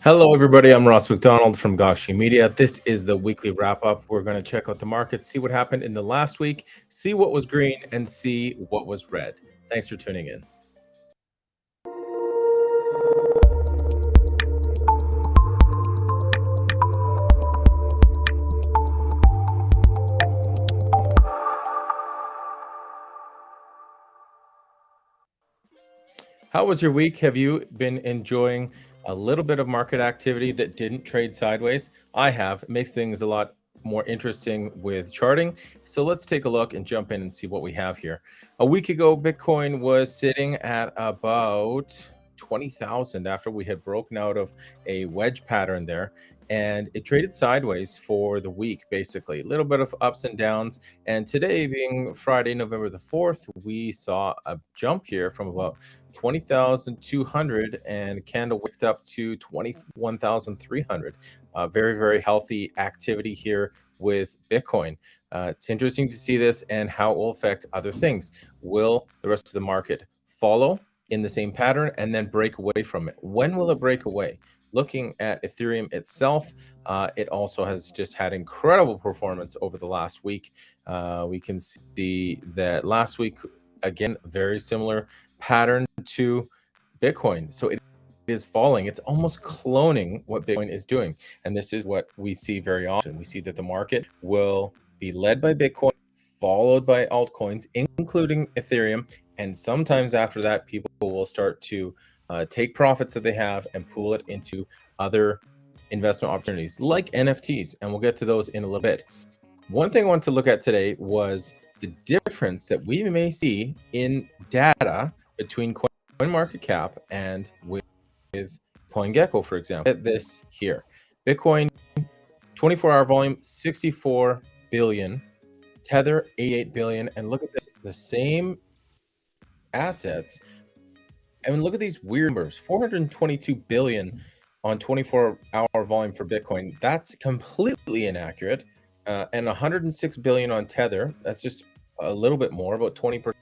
Hello, everybody. I'm Ross McDonald from Gashi Media. This is the weekly wrap up. We're going to check out the market, see what happened in the last week, see what was green, and see what was red. Thanks for tuning in. How was your week? Have you been enjoying a little bit of market activity that didn't trade sideways? I have. It makes things a lot more interesting with charting. So let's take a look and jump in and see what we have here. A week ago, Bitcoin was sitting at about 20,000 after we had broken out of a wedge pattern there. And it traded sideways for the week, basically. A little bit of ups and downs. And today, being Friday, November the 4th, we saw a jump here from about 20,200 and candle wicked up to 21,300. Very, very healthy activity here with Bitcoin. It's interesting to see this and how it will affect other things. Will the rest of the market follow in the same pattern and then break away from it? When will it break away? Looking at Ethereum itself, it also has just had incredible performance over the last week. We can see that last week, again, very similar pattern to Bitcoin. So it is falling. It's almost cloning what Bitcoin is doing. And this is what we see very often. We see that the market will be led by Bitcoin, followed by altcoins, including Ethereum. And sometimes after that, people will start to take profits that they have and pool it into other investment opportunities like NFTs. And we'll get to those in a little bit. One thing I want to look at today was the difference that we may see in data between CoinMarketCap and with CoinGecko, for example. At this here, Bitcoin 24-hour volume 64 billion, Tether 88 billion, and look at this, the same assets. And look at these weird numbers, 422 billion on 24-hour volume for Bitcoin. That's completely inaccurate. And 106 billion on Tether. That's just a little bit more, about 20%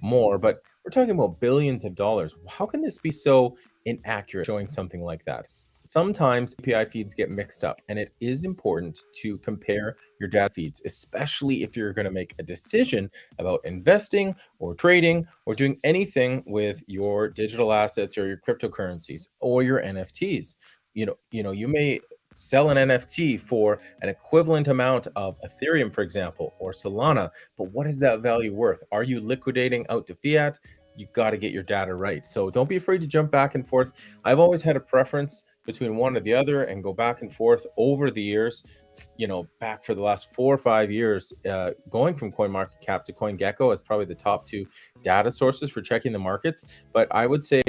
more, but we're talking about billions of dollars. How can this be so inaccurate showing something like that? Sometimes API feeds get mixed up, and it is important to compare your data feeds, especially if you're going to make a decision about investing or trading or doing anything with your digital assets or your cryptocurrencies or your NFTs. You may sell an NFT for an equivalent amount of Ethereum, for example, or Solana. But what is that value worth? Are you liquidating out to fiat? You got to get your data right. So don't be afraid to jump back and forth. I've always had a preference between one or the other and go back and forth over the years. Back for the last 4 or 5 years, going from CoinMarketCap to CoinGecko is probably the top two data sources for checking the markets. But I would say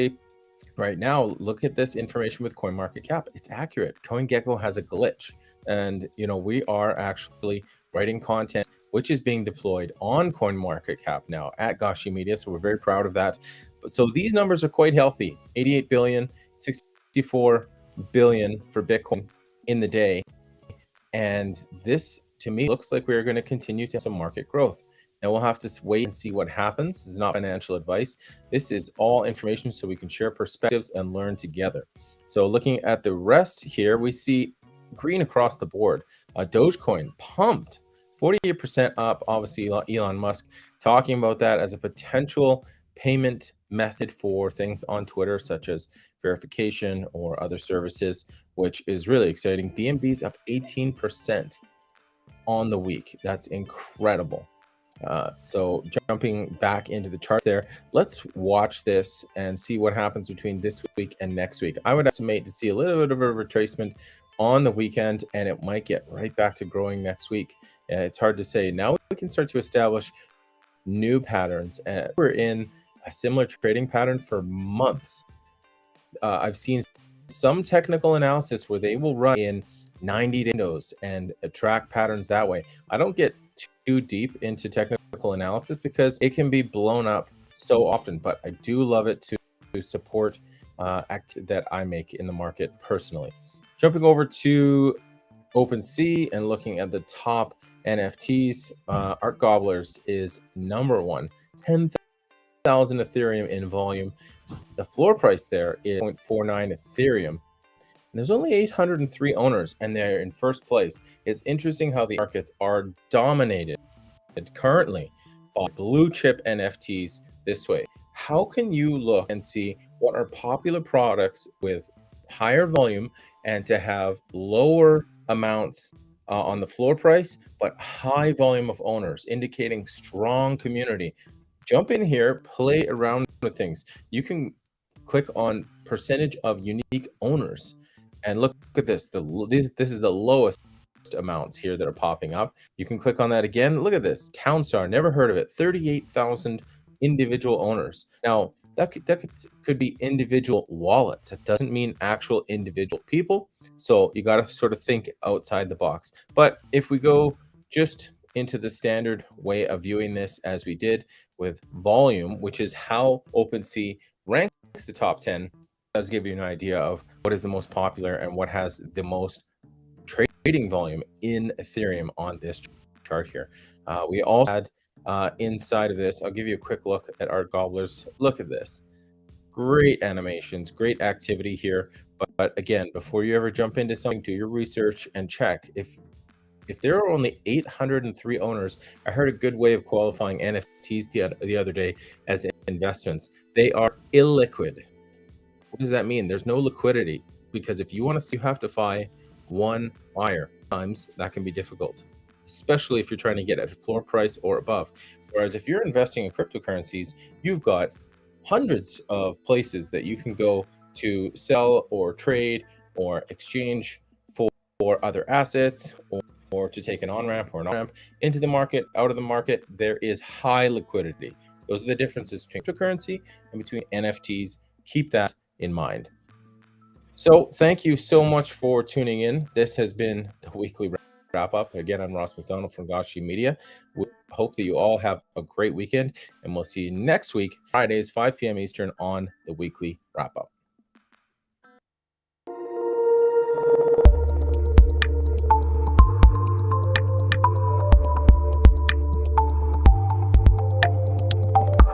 right now, look at this information with CoinMarketCap. It's accurate. CoinGecko has a glitch. And, we are actually writing content which is being deployed on CoinMarketCap now at Gashi Media. So we're very proud of that. So these numbers are quite healthy. 88 billion, 64 billion for Bitcoin in the day. And this, to me, looks like we're going to continue to have some market growth. Now we'll have to wait and see what happens. This is not financial advice. This is all information so we can share perspectives and learn together. So looking at the rest here, we see green across the board. Dogecoin pumped 48% up. Obviously, Elon Musk talking about that as a potential payment method for things on Twitter, such as verification or other services, which is really exciting. BNB's up 18% on the week. That's incredible. So jumping back into the charts there, let's watch this and see what happens between this week and next week. I would estimate to see a little bit of a retracement on the weekend, and it might get right back to growing next week. It's hard to say. Now we can start to establish new patterns. We're in a similar trading pattern for months. I've seen some technical analysis where they will run in 90 windows and track patterns that way. I don't get too deep into technical analysis because it can be blown up so often, but I do love it to support that I make in the market personally. Jumping over to OpenSea and looking at the top NFTs, Art Gobblers is number one, 10,000 Ethereum in volume. The floor price there is 0.49 Ethereum. And there's only 803 owners, and they're in first place. It's interesting how the markets are dominated currently by blue chip NFTs this way. How can you look and see what are popular products with higher volume and to have lower amounts on the floor price, but high volume of owners, indicating strong community? Jump in here, play around with things. You can click on percentage of unique owners and look at this. This is the lowest amounts here that are popping up. You can click on that again. Look at this. Townstar, never heard of it. 38,000 individual owners. Now, that could be individual wallets. It doesn't mean actual individual people. So you got to sort of think outside the box. But if we go just into the standard way of viewing this as we did with volume, which is how OpenSea ranks the top 10, does give you an idea of what is the most popular and what has the most trading volume in Ethereum on this chart here. We also had inside of this, I'll give you a quick look at our gobblers. Look at this. Great animations, great activity here. But again, before you ever jump into something, do your research and check. If there are only 803 owners, I heard a good way of qualifying NFTs the other day as investments. They are illiquid. What does that mean? There's no liquidity, because if you want to see, you have to find one buyer. Sometimes that can be difficult, especially if you're trying to get at a floor price or above. Whereas if you're investing in cryptocurrencies, you've got hundreds of places that you can go to sell or trade or exchange for other assets, or to take an on-ramp or an off-ramp into the market, out of the market. There is high liquidity. Those are the differences between cryptocurrency and between NFTs. Keep that in mind. So thank you so much for tuning in. This has been the weekly wrap up. Again, I'm Ross McDonald from Gashi Media. We hope that you all have a great weekend, and we'll see you next week, Fridays, 5 p.m. Eastern, on the weekly wrap up.